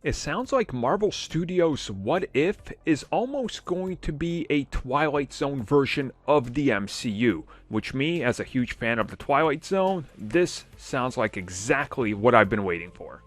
It sounds like Marvel Studios' What If is almost going to be a Twilight Zone version of the MCU, which me, as a huge fan of the Twilight Zone, this sounds like exactly what I've been waiting for.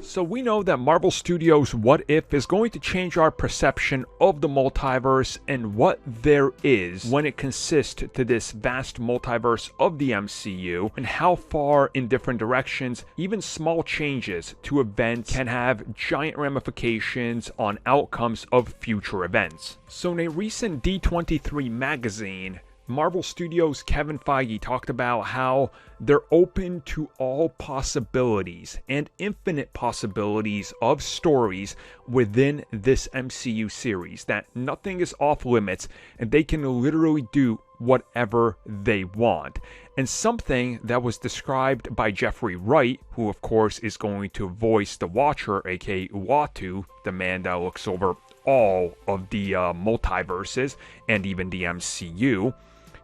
So we know that Marvel Studios' What If is going to change our perception of the multiverse and what there is when it consists to this vast multiverse of the MCU, and how far in different directions even small changes to events can have giant ramifications on outcomes of future events. So in a recent D23 magazine, Marvel Studios' Kevin Feige talked about how they're open to all possibilities and infinite possibilities of stories within this MCU series, that nothing is off limits and they can literally do whatever they want. And something that was described by Jeffrey Wright, who of course is going to voice the Watcher, aka Uatu, the man that looks over all of the multiverses and even the MCU.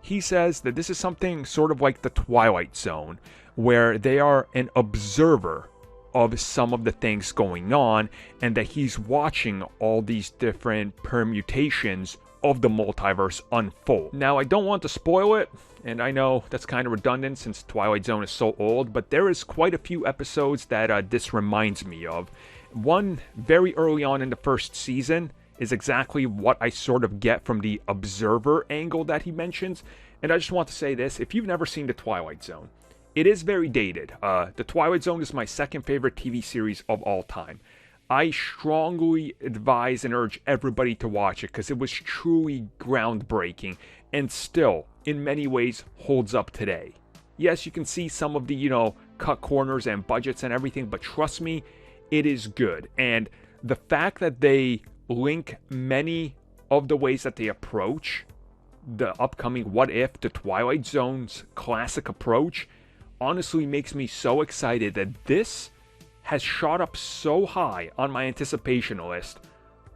He says that this is something sort of like the Twilight Zone, where they are an observer of some of the things going on, and that he's watching all these different permutations of the multiverse unfold. Now, I don't want to spoil it, and I know that's kind of redundant since Twilight Zone is so old, but there is quite a few episodes that this reminds me of. One very early on in the first season is exactly what I sort of get from the observer angle that he mentions. And I just want to say this: if you've never seen The Twilight Zone, it is very dated. The Twilight Zone is my second favorite TV series of all time. I strongly advise and urge everybody to watch it because it was truly groundbreaking and still, in many ways, holds up today. Yes, you can see some of the, cut corners and budgets and everything, but trust me, it is good. And the fact that they link many of the ways that they approach the upcoming What If to Twilight Zone's classic approach honestly makes me so excited that this has shot up so high on my anticipation list.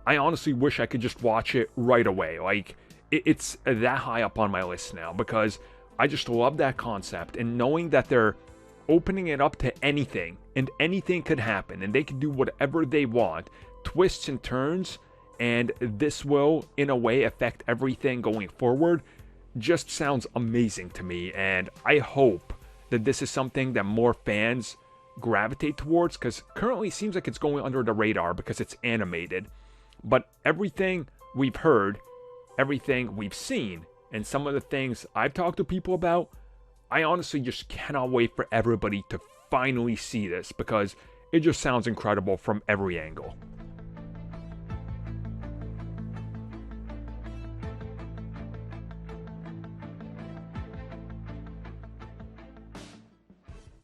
I honestly wish I could just watch it right away. Like, it's that high up on my list now because I just love that concept, and knowing that they're opening it up to anything and anything could happen and they can do whatever they want, twists and turns, and this will in a way affect everything going forward, just sounds amazing to me. And I hope that this is something that more fans gravitate towards, because currently it seems like it's going under the radar because it's animated. But everything we've heard, everything we've seen, and some of the things I've talked to people about, I honestly just cannot wait for everybody to finally see this because it just sounds incredible from every angle.